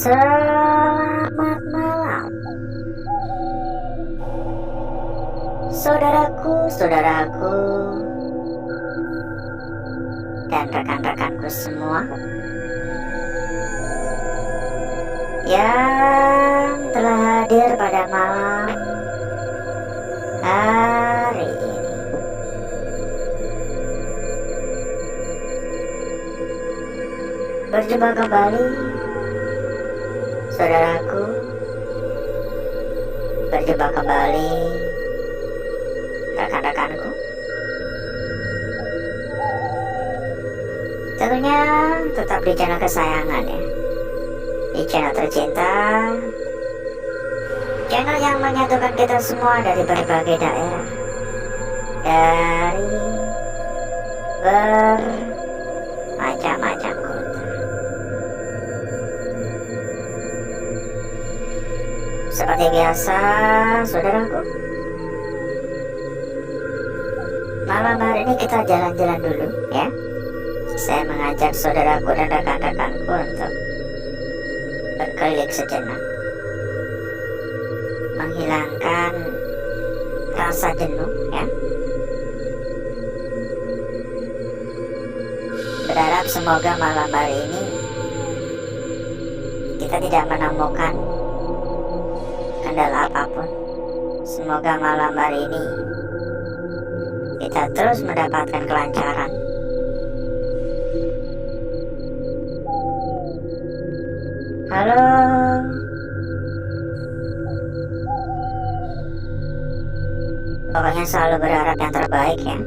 Selamat malam, saudaraku, dan rekan-rekanku semua yang telah hadir pada malam hari ini. Berjumpa kembali, saudaraku. Berjumpa kembali, rekan-rekanku. Tentunya tetap di channel kesayangan ya, di channel tercinta, channel yang menyatukan kita semua dari berbagai daerah, dari bermacam-macam kota. Seperti biasa, saudaraku, malam hari ini kita jalan-jalan dulu ya. Saya mengajak saudaraku dan rekan-rekanku untuk berkeliling sejenak, menghilangkan rasa jenuh ya. Berharap semoga malam hari ini kita tidak menemukan kendala apapun. Semoga malam hari ini kita terus mendapatkan kelancaran. Halo. Pokoknya selalu berharap yang terbaik ya.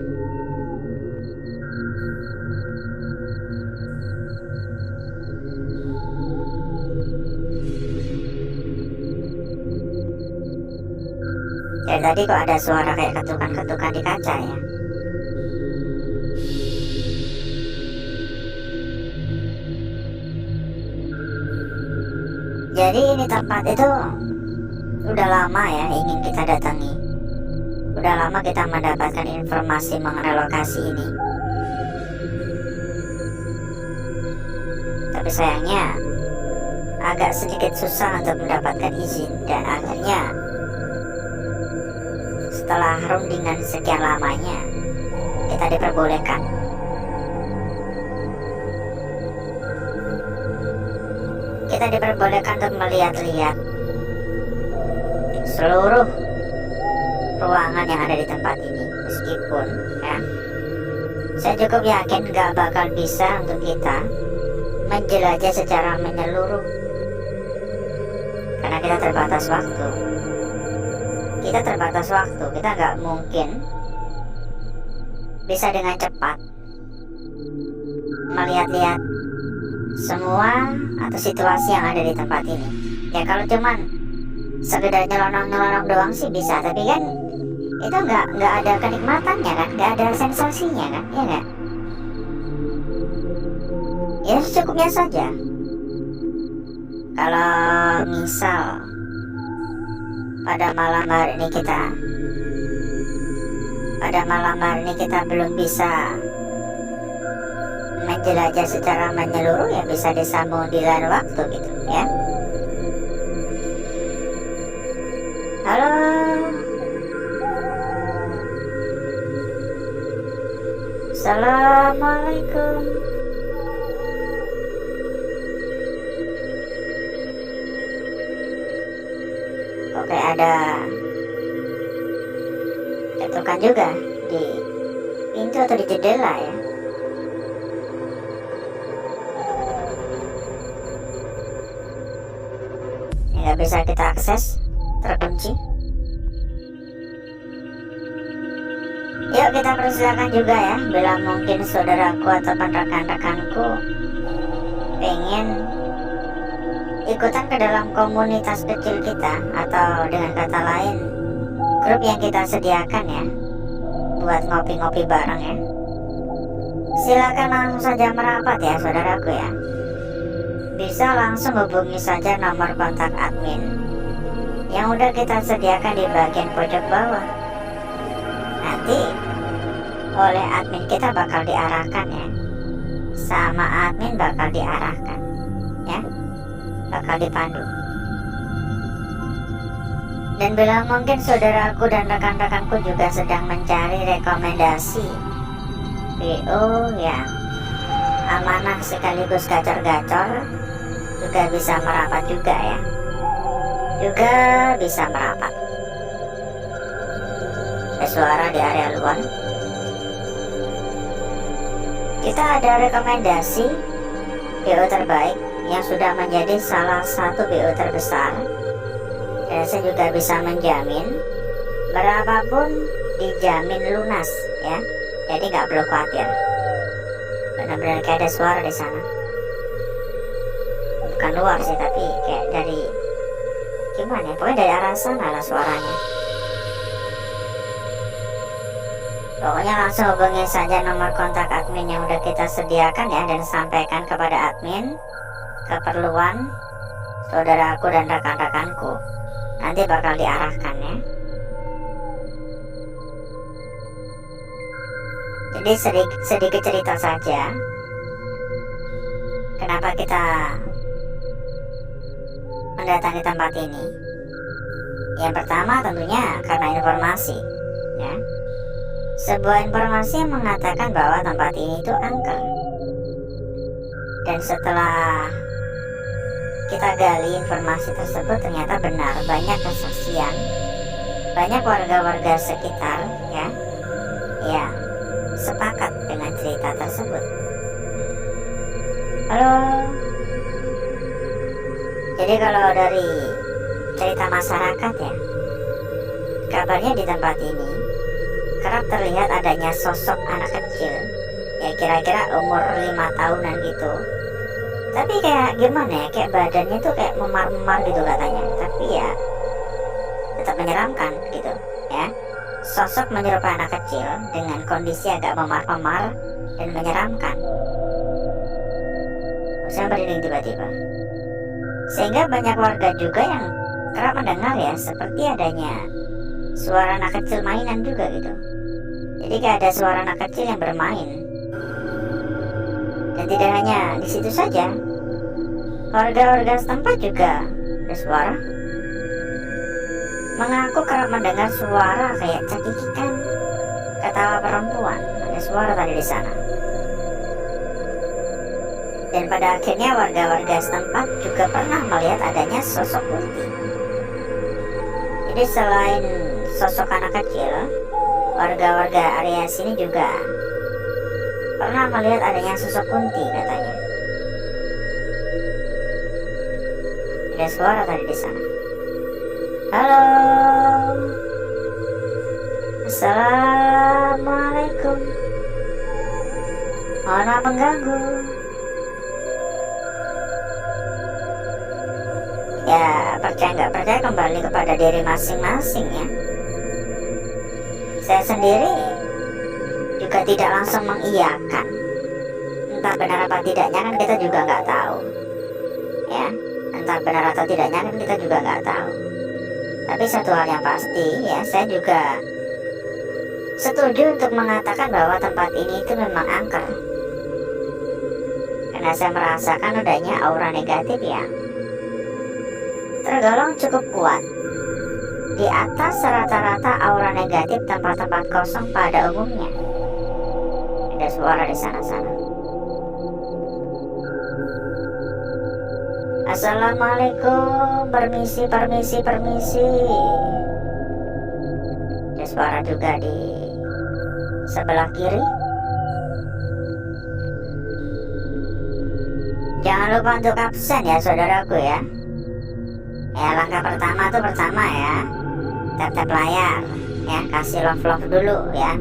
Dari tadi kok ada suara kayak ketukan-ketukan di kaca ya. Jadi ini tempat itu udah lama ya ingin kita datangi. Udah lama kita mendapatkan informasi mengenai lokasi ini. Tapi sayangnya agak sedikit susah untuk mendapatkan izin, dan akhirnya setelah rundingan sekian lamanya kita diperbolehkan. Kita diperbolehkan untuk melihat-lihat seluruh ruangan yang ada di tempat ini. Meskipun ya, saya cukup yakin gak bakal bisa untuk kita menjelajah secara menyeluruh, karena kita terbatas waktu. Kita gak mungkin bisa dengan cepat melihat-lihat semua atau situasi yang ada di tempat ini. Ya kalau cuman sekedar nyelonong-nyelonong doang sih bisa, tapi kan itu nggak ada kenikmatannya kan, nggak ada sensasinya kan, ya nggak? Ya secukupnya saja. Kalau misal pada malam hari ini kita belum bisa menjelajah secara menyeluruh, ya bisa disambung di lain waktu gitu ya. Halo. Assalamualaikum. Oke, ada ketukan juga di pintu atau di jendela ya. Nggak bisa kita akses, terkunci. Yuk kita persilakan juga ya, bila mungkin saudaraku atau rekan-rekanku pengen ikutan ke dalam komunitas kecil kita, atau dengan kata lain grup yang kita sediakan ya, buat ngopi-ngopi bareng ya. Silakan langsung saja merapat ya saudaraku ya. Bisa langsung hubungi saja nomor kontak admin yang udah kita sediakan di bagian pojok bawah. Nanti oleh admin kita bakal diarahkan ya, sama admin bakal diarahkan ya. bakal dipandu. Dan bila mungkin saudaraku dan rekan-rekanku juga sedang mencari rekomendasi PO yang amanah sekaligus gacor-gacor, juga bisa merapat juga ya. Juga bisa merapat. Ada suara di area luar. Kita ada rekomendasi PO terbaik yang sudah menjadi salah satu PO terbesar. Dan saya juga bisa menjamin berapapun dijamin lunas ya. Jadi nggak perlu khawatir. Benar-benar kayak ada suara di sana. Bukan luar sih, tapi kayak dari gimana ya? Pokoknya dari arah sana lah suaranya. Pokoknya langsung hubungi saja nomor kontak admin yang udah kita sediakan ya, dan sampaikan kepada admin keperluan saudaraku dan rekan-rekanku. Nanti bakal diarahkan ya. Jadi sedikit cerita saja kenapa kita mendatangi tempat ini. Yang pertama tentunya karena informasi ya. Sebuah informasi yang mengatakan bahwa tempat ini itu angker. Dan setelah kita gali informasi tersebut, ternyata benar, banyak kesaksian, banyak warga-warga sekitar ya yang sepakat dengan cerita tersebut. Halo. Jadi kalau dari cerita masyarakat ya, kabarnya di tempat ini kerap terlihat adanya sosok anak kecil ya, kira-kira umur 5 tahunan gitu. Tapi kayak gimana ya, kayak badannya tuh kayak memar-memar gitu katanya. Tapi ya tetap menyeramkan gitu ya. Sosok menyerupai anak kecil dengan kondisi agak memar-memar dan menyeramkan. Saya merinding tiba-tiba. Sehingga banyak warga juga yang kerap mendengar ya, seperti adanya suara anak kecil mainan juga gitu. Jadi kayak ada suara anak kecil yang bermain. Dan tidak hanya di situ saja, warga-warga setempat juga ada suara. Mengaku kerap mendengar suara kayak cekikikan, ketawa perempuan. Ada suara tadi di sana. Dan pada akhirnya warga-warga setempat juga pernah melihat adanya sosok kunti. Jadi selain sosok anak kecil, warga-warga area sini juga pernah melihat adanya sosok kunti katanya. Ada suara tadi di sana. Halo. Assalamualaikum. Mohon maaf mengganggu. Ya, percaya nggak percaya kembali kepada diri masing-masing ya. Saya sendiri juga tidak langsung mengiyakan. Entah benar apa tidaknya kan kita juga nggak tahu ya. Entah benar atau tidaknya kan kita juga nggak tahu. Tapi satu hal yang pasti ya, saya juga setuju untuk mengatakan bahwa tempat ini itu memang angker. Karena saya merasakan adanya aura negatif yang tergolong cukup kuat, di atas rata-rata aura negatif tempat-tempat kosong pada umumnya. Ada suara di sana-sana. Assalamualaikum, permisi. Ada suara juga di sebelah kiri. Jangan lupa untuk absen ya saudaraku ya. Ya, langkah pertama tuh pertama ya, tap-tap layar ya, kasih love dulu ya.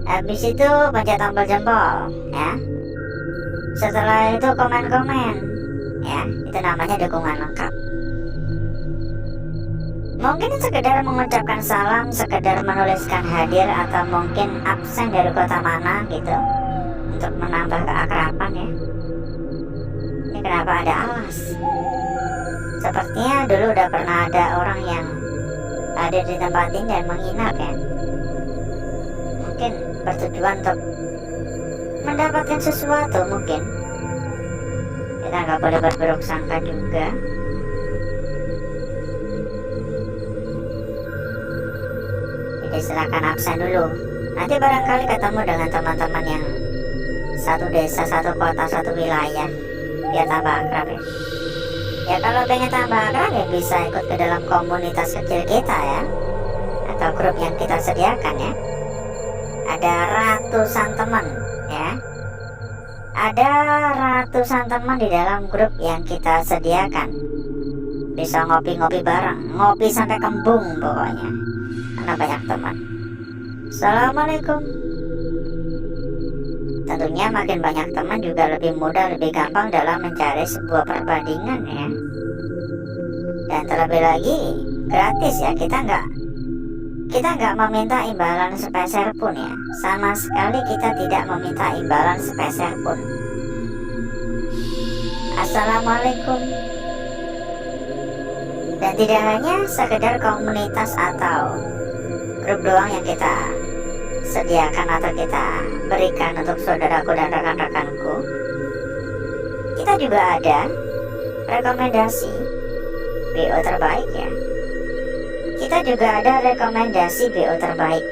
Habis itu pencet tombol jempol ya. Setelah itu komen-komen ya, itu namanya dukungan lengkap. Mungkin sekedar mengucapkan salam, sekedar menuliskan hadir, atau mungkin absen dari kota mana gitu, untuk menambah keakraban ya. Ini kenapa ada alas? Sepertinya dulu udah pernah ada orang yang hadir di tempat ini dan menginap ya. Mungkin bertujuan untuk mendapatkan sesuatu mungkin. Kita nggak boleh berburuk sangka juga. Jadi silakan absen dulu. Nanti barangkali ketemu dengan teman-teman yang satu desa, satu kota, satu wilayah, biar tambah akrab ya. Ya kalau pengen tambah akrab ya bisa ikut ke dalam komunitas kecil kita ya, atau grup yang kita sediakan ya. Ada ratusan teman ya. Ada ratusan teman di dalam grup yang kita sediakan. Bisa ngopi-ngopi bareng, ngopi sampai kembung pokoknya, karena banyak teman. Assalamualaikum. Tentunya makin banyak teman juga lebih mudah, lebih gampang dalam mencari sebuah perbandingan ya. Dan terlebih lagi gratis ya, kita nggak meminta imbalan sepeser pun ya. Sama sekali kita tidak meminta imbalan sepeser pun. Assalamualaikum. Dan tidak hanya sekedar komunitas atau grup doang yang kita sediakan atau kita berikan untuk saudaraku dan rekan-rekanku. Kita juga ada rekomendasi BO terbaik ya. Kita juga ada rekomendasi BO terbaik.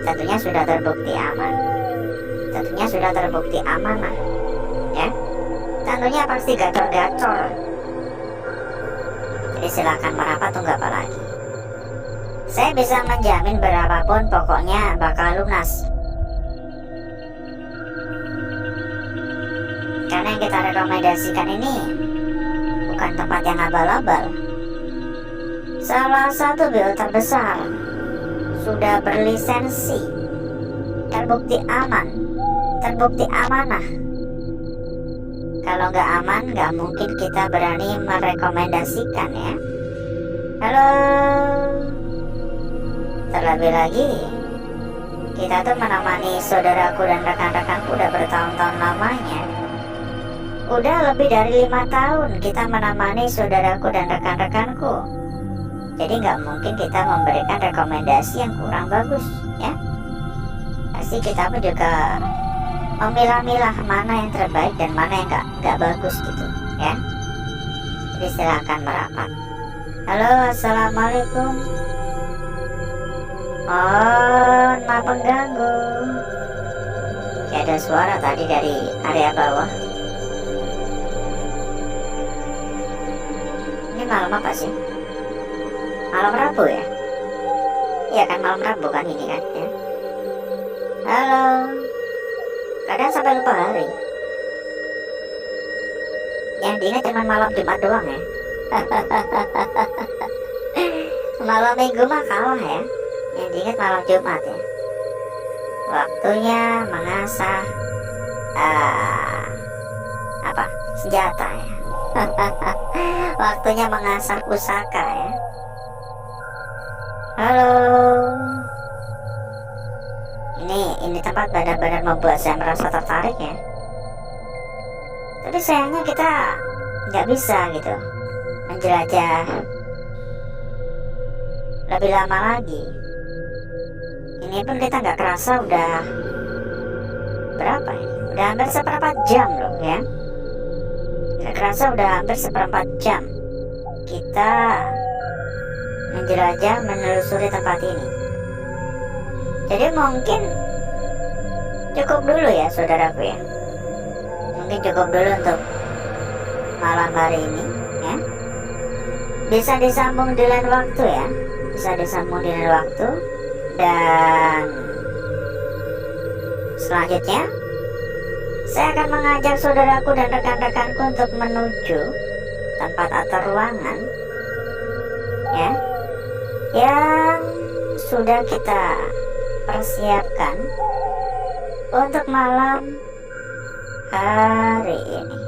Tentunya sudah terbukti aman. Tentunya sudah terbukti amanah ya. Tentunya pasti gacor-gacor. Jadi silakan merapat, tunggu apa lagi. Saya bisa menjamin berapapun pokoknya bakal lunas. Karena yang kita rekomendasikan ini bukan tempat yang abal-abal. Salah satu BO terbesar, sudah berlisensi, terbukti aman, terbukti amanah. Kalau nggak aman, nggak mungkin kita berani merekomendasikan ya. Halo. Terlebih lagi, kita tuh menemani saudaraku dan rekan-rekanku udah bertahun-tahun lamanya. Udah lebih dari 5 tahun kita menemani saudaraku dan rekan-rekanku. Jadi nggak mungkin kita memberikan rekomendasi yang kurang bagus ya. Pasti kita pun juga memilah-milah mana yang terbaik dan mana yang nggak bagus gitu ya. Jadi silakan merapat. Halo, assalamualaikum. Mohon maaf pengganggu. Kayak ada suara tadi dari area bawah. Ini malam apa sih? Malam Rabu ya? Iya kan, malam Rabu kan ini kan ya. Halo. Kadang sampai lupa hari. Yang diingat cuma malam Jumat doang ya. Malam Minggu mah kalah ya. Yang diingat malam Jumat ya. Waktunya mengasah senjata ya. Waktunya mengasah pusaka ya. Halo. Ini tempat benar-benar membuat saya merasa tertarik ya. Tapi sayangnya kita nggak bisa gitu menjelajah lebih lama lagi. Ini pun kita nggak kerasa udah berapa ini? Udah hampir seperempat jam loh ya. Nggak kerasa udah hampir seperempat jam kita menjelajah, menelusuri tempat ini. Jadi mungkin cukup dulu ya saudaraku ya. Mungkin cukup dulu untuk malam hari ini ya. Bisa disambung di lain waktu ya. Bisa disambung di lain waktu. Dan selanjutnya saya akan mengajak saudaraku dan rekan-rekanku untuk menuju tempat atau ruangan ya, yang sudah kita persiapkan untuk malam hari ini.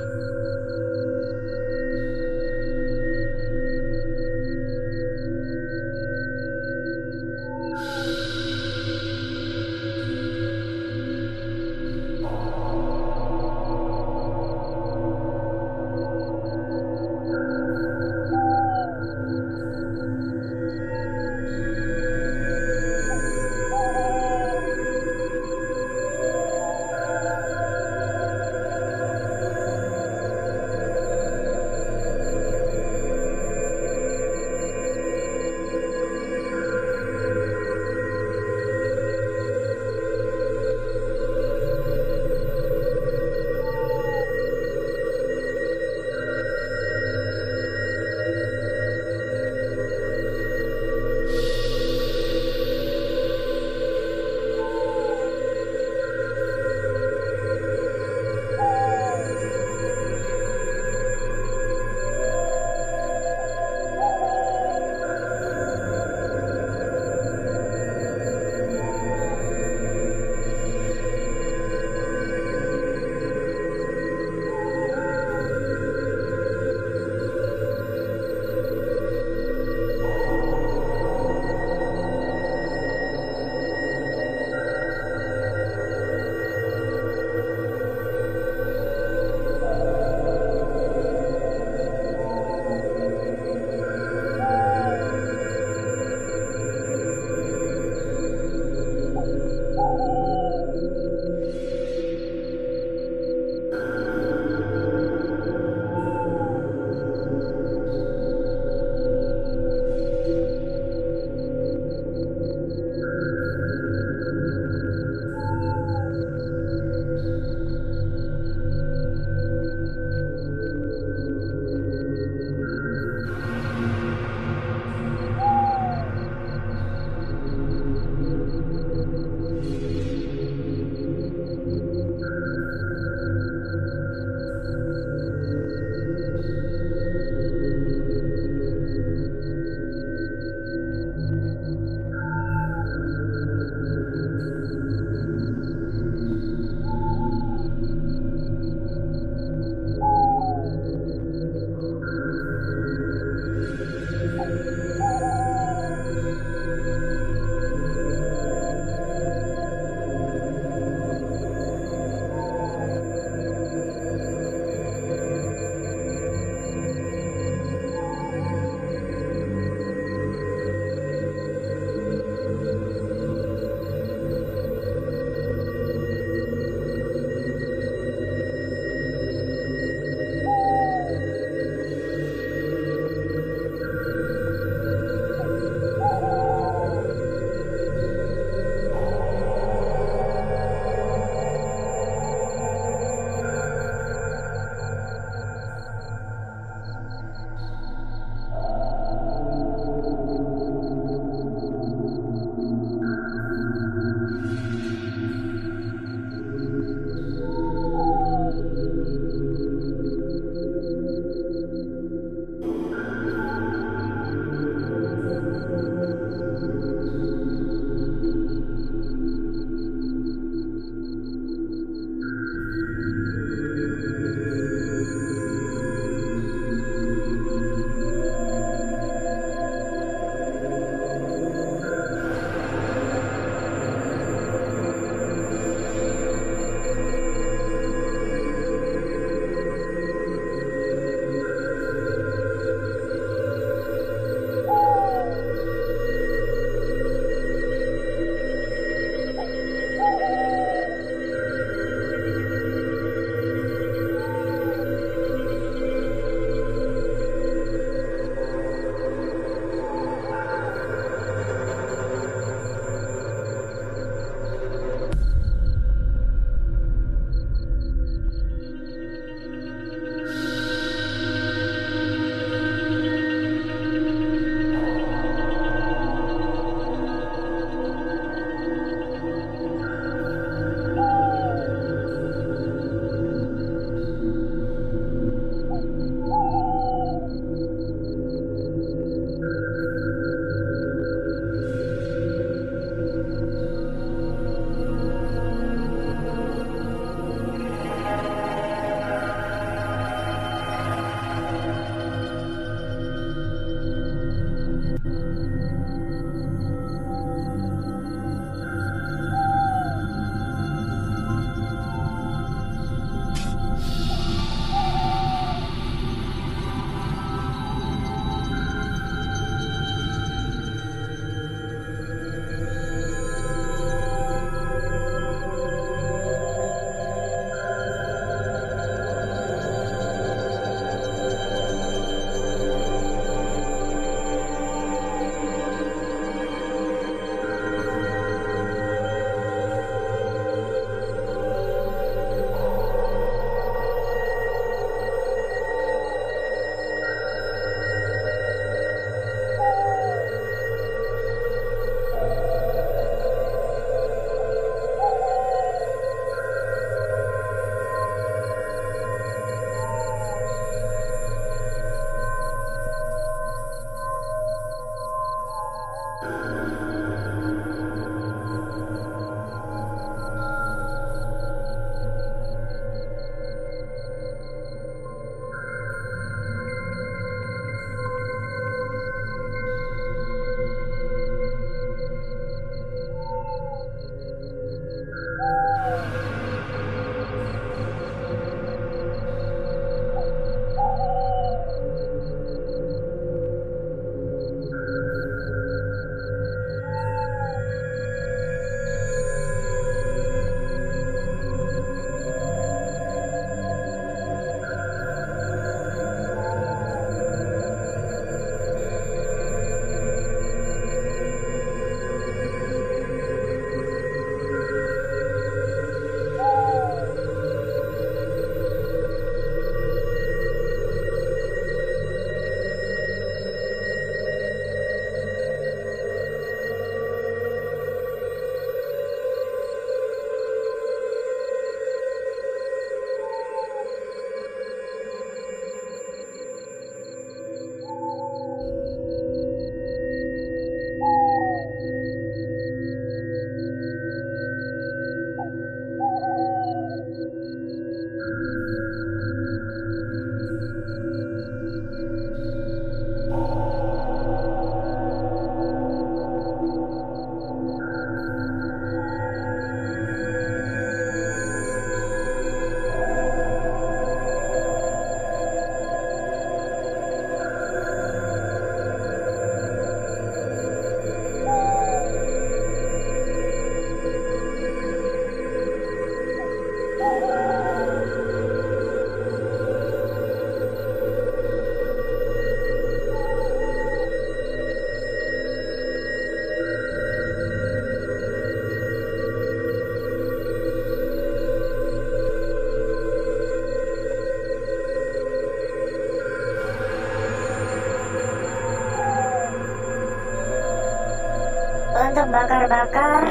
Untuk bakar-bakar,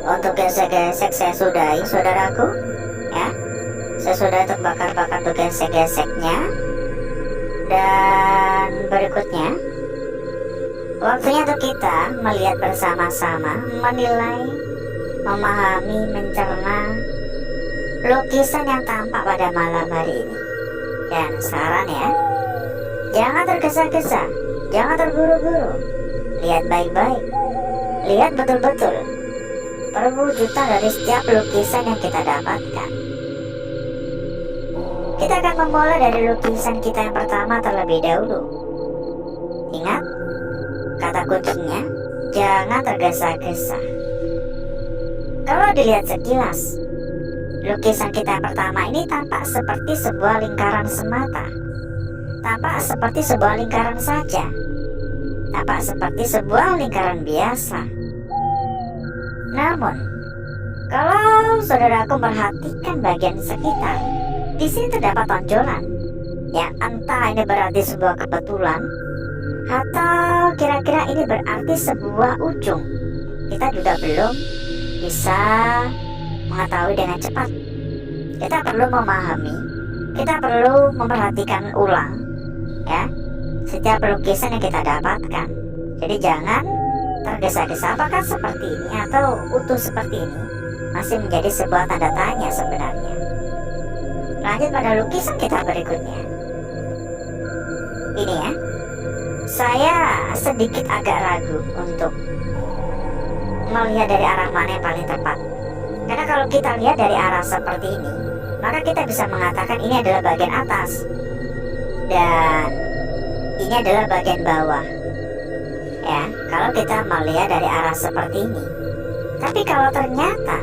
untuk gesek-gesek saya sudahi saudaraku, ya. Saya sudah untuk bakar-bakar untuk gesek-geseknya. Dan berikutnya, waktunya untuk kita melihat bersama-sama, menilai, memahami, mencerna lukisan yang tampak pada malam hari ini. Dan saran ya, jangan tergesa-gesa, jangan terburu-buru. Lihat baik-baik, lihat betul-betul perwujudan dari setiap lukisan yang kita dapatkan. Kita akan memulai dari lukisan kita yang pertama terlebih dahulu. Ingat, kata kuncinya, jangan tergesa-gesa. Kalau dilihat sekilas, lukisan kita yang pertama ini tampak seperti sebuah lingkaran semata. Tampak seperti sebuah lingkaran saja. Tampak seperti sebuah lingkaran biasa. Namun, kalau saudaraku perhatikan bagian sekitar, di sini terdapat tonjolan yang entah ini berarti sebuah kebetulan atau kira-kira ini berarti sebuah ujung. Kita juga belum bisa mengetahui dengan cepat. Kita perlu memahami, kita perlu memperhatikan ulang, ya, setiap lukisan yang kita dapatkan. Jadi jangan tergesa-gesa. Apakah seperti ini atau utuh seperti ini masih menjadi sebuah tanda tanya sebenarnya. Lanjut pada lukisan kita berikutnya. Ini ya, saya sedikit agak ragu untuk melihat dari arah mana yang paling tepat. Karena kalau kita lihat dari arah seperti ini, maka kita bisa mengatakan ini adalah bagian atas dan ini adalah bagian bawah. Ya, kalau kita melihat dari arah seperti ini. Tapi kalau ternyata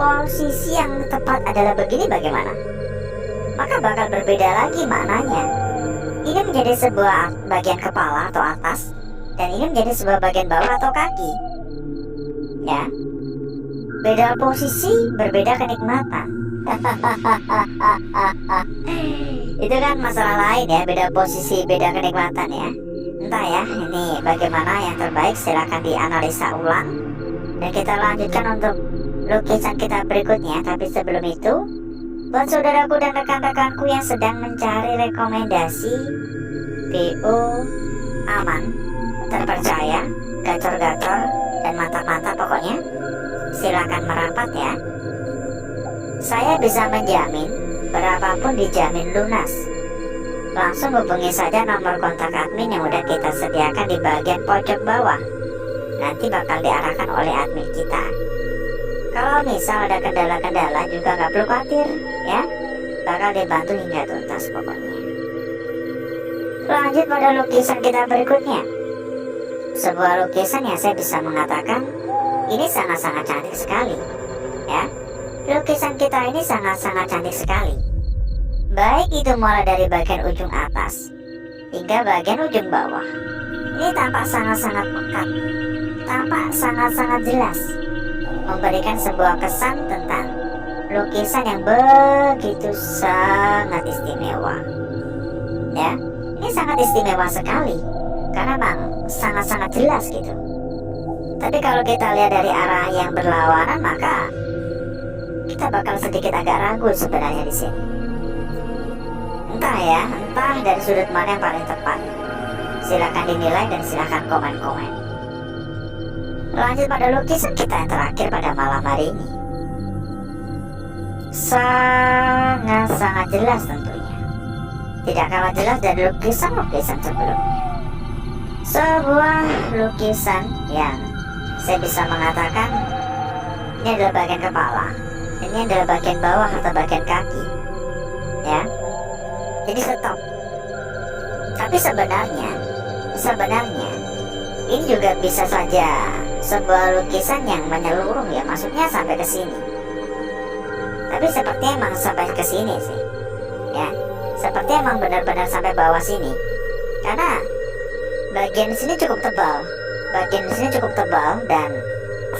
posisi yang tepat adalah begini, bagaimana? Maka bakal berbeda lagi maknanya. Ini menjadi sebuah bagian kepala atau atas, dan ini menjadi sebuah bagian bawah atau kaki. Ya, beda posisi, berbeda kenikmatan. Itu kan masalah lain ya, beda posisi, beda kenikmatan ya. Entah ya, ini bagaimana yang terbaik, silakan dianalisa ulang. Dan kita lanjutkan untuk lukisan kita berikutnya. Tapi sebelum itu, buat saudaraku dan rekan-rekanku yang sedang mencari rekomendasi PO aman, terpercaya, gacor-gacor, dan mantap-mantap pokoknya, silakan merapat ya. Saya bisa menjamin, berapapun dijamin lunas. Langsung hubungi saja nomor kontak admin yang udah kita sediakan di bagian pojok bawah. Nanti bakal diarahkan oleh admin kita. Kalau misal ada kendala-kendala juga nggak perlu khawatir ya, bakal dibantu hingga tuntas pokoknya. Lanjut pada lukisan kita berikutnya. Sebuah lukisan yang saya bisa mengatakan ini sangat-sangat cantik sekali ya. Lukisan kita ini sangat-sangat cantik sekali. Baik itu mulai dari bagian ujung atas hingga bagian ujung bawah. Ini tampak sangat-sangat pekat, tampak sangat-sangat jelas, memberikan sebuah kesan tentang lukisan yang begitu sangat istimewa. Ya, ini sangat istimewa sekali karena memang sangat-sangat jelas gitu. Tapi kalau kita lihat dari arah yang berlawanan, maka kita bakal sedikit agak ragu sebenarnya di sini. Entah ya, entah dari sudut mana yang paling tepat. Silakan dinilai dan silakan komen-komen. Lanjut pada lukisan kita yang terakhir pada malam hari ini. Sangat-sangat jelas tentunya. Tidak kalah jelas dari lukisan-lukisan sebelumnya. Sebuah lukisan yang saya bisa mengatakan ini adalah bagian kepala, ini adalah bagian bawah atau bagian kaki. Ya. Jadi stop. Tapi sebenarnya ini juga bisa saja sebuah lukisan yang menyeluruh ya, maksudnya sampai ke sini. Tapi sepertinya emang sampai ke sini sih. Ya, seperti emang benar-benar sampai bawah sini. Karena bagian sini cukup tebal. Dan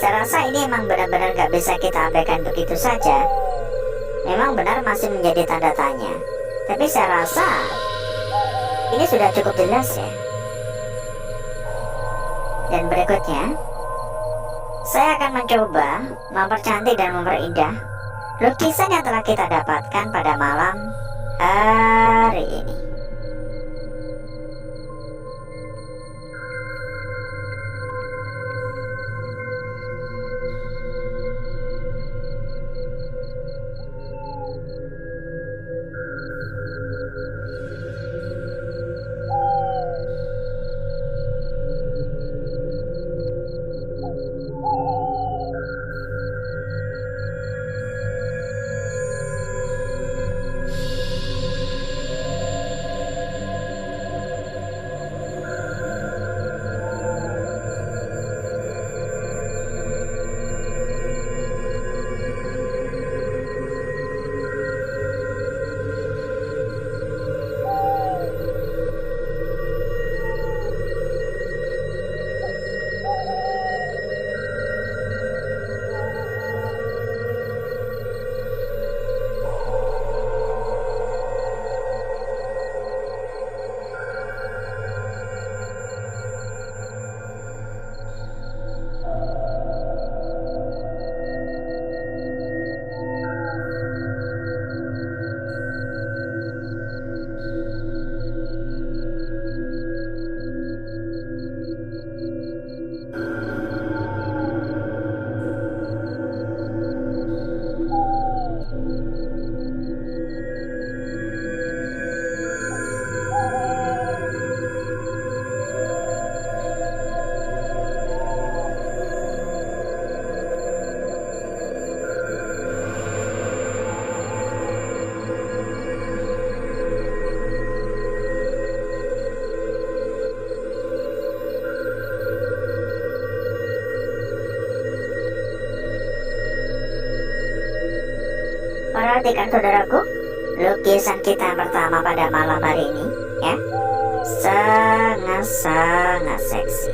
saya rasa ini emang benar-benar gak bisa kita abaikan begitu saja. Memang benar masih menjadi tanda tanya. Tapi saya rasa ini sudah cukup jelas ya. Dan berikutnya, saya akan mencoba mempercantik dan memperindah lukisan yang telah kita dapatkan pada malam hari ini. Perhatikan saudaraku, lukisan kita yang pertama pada malam hari ini ya, sangat seksi.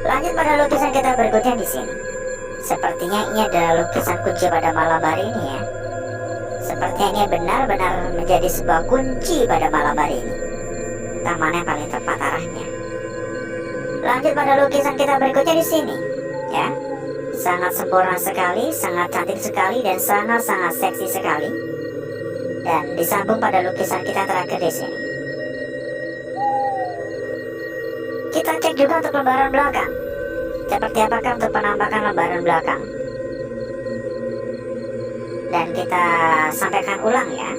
Lanjut pada lukisan kita berikutnya di sini. Sepertinya ini adalah lukisan kunci pada malam hari ini ya. Sepertinya ini benar-benar menjadi sebuah kunci pada malam hari ini. Entah mana yang paling tepat arahnya. Lanjut pada lukisan kita berikutnya di sini ya. Sangat sempurna sekali, sangat cantik sekali, dan sangat seksi sekali. Dan disambung pada lukisan kita terakhir di sini. Kita cek juga untuk lembaran belakang. Seperti apakah untuk penampakan lembaran belakang. Dan kita sampaikan ulang ya.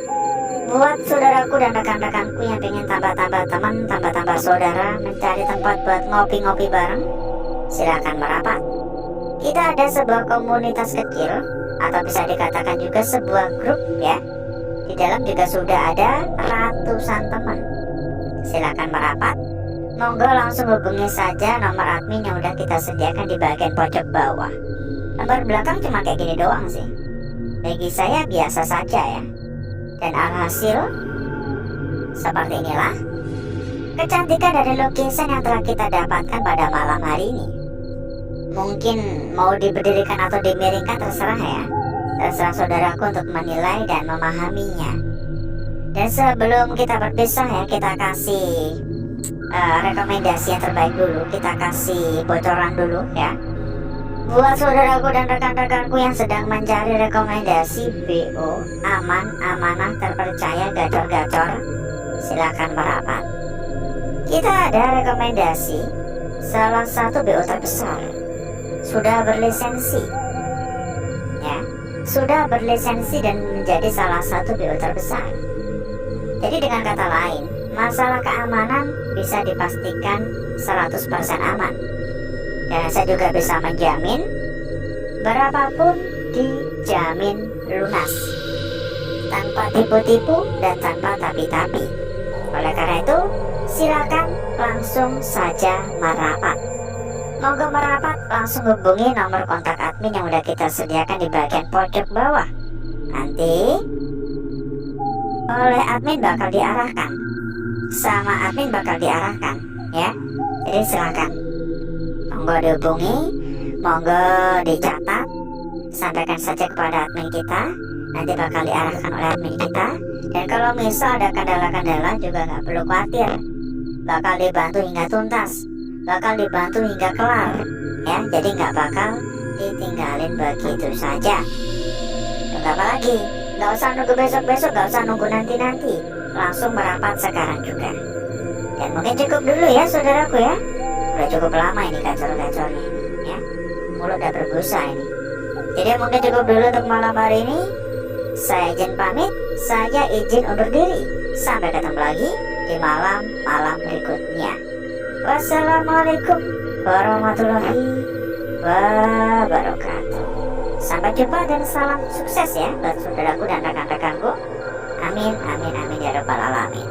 Buat saudaraku dan rekan-rekanku yang ingin tambah-tambah teman, tambah-tambah saudara, mencari tempat buat ngopi-ngopi bareng, silakan merapat. Kita ada sebuah komunitas kecil, atau bisa dikatakan juga sebuah grup ya. Di dalam juga sudah ada ratusan teman. Silakan merapat. Monggo langsung hubungi saja nomor admin yang udah kita sediakan di bagian pojok bawah. Lembar belakang cuma kayak gini doang sih. Bagi saya biasa saja ya. Dan alhasil seperti inilah kecantikan dari lukisan yang telah kita dapatkan pada malam hari ini. Mungkin mau diberdirikan atau dimiringkan terserah ya. Terserah saudaraku untuk menilai dan memahaminya. Dan sebelum kita berpisah ya, kita kasih rekomendasi yang terbaik dulu. Kita kasih bocoran dulu ya. Buat saudaraku dan rekan-rekanku yang sedang mencari rekomendasi BO aman, amanah, terpercaya, gacor-gacor, silakan merapat. Kita ada rekomendasi salah satu BO terbesar, sudah berlisensi ya, sudah berlisensi dan menjadi salah satu BO terbesar. Jadi dengan kata lain, masalah keamanan bisa dipastikan 100% aman. Dan saya juga bisa menjamin berapapun dijamin lunas, tanpa tipu-tipu dan tanpa tapi-tapi. Oleh karena itu, silakan langsung saja merapat. Monggo merapat, langsung hubungi nomor kontak admin yang udah kita sediakan di bagian pojok bawah. Nanti oleh admin bakal diarahkan, sama admin bakal diarahkan ya. Jadi silakan monggo dihubungi, monggo dicatat, sampaikan saja kepada admin kita, nanti bakal diarahkan oleh admin kita. Dan kalau misal ada kendala-kendala juga nggak perlu khawatir, bakal dibantu hingga tuntas. bakal dibantu hingga kelar ya, jadi nggak bakal ditinggalin begitu saja. Tunggu apa lagi? Nggak usah nunggu besok-besok, nggak usah nunggu nanti-nanti, langsung merapat sekarang juga. Dan mungkin cukup dulu ya saudaraku ya, udah cukup lama ini gacor-gacornya ini ya, mulut udah berbusa ini. Jadi mungkin cukup dulu untuk malam hari ini. Saya izin pamit, saya izin undur diri. Sampai ketemu lagi di malam-malam berikutnya. Wassalamualaikum warahmatullahi wabarakatuh. Sampai jumpa dan salam sukses ya buat saudaraku dan rekan-rekanku. Amin, amin, amin ya rabbal alamin.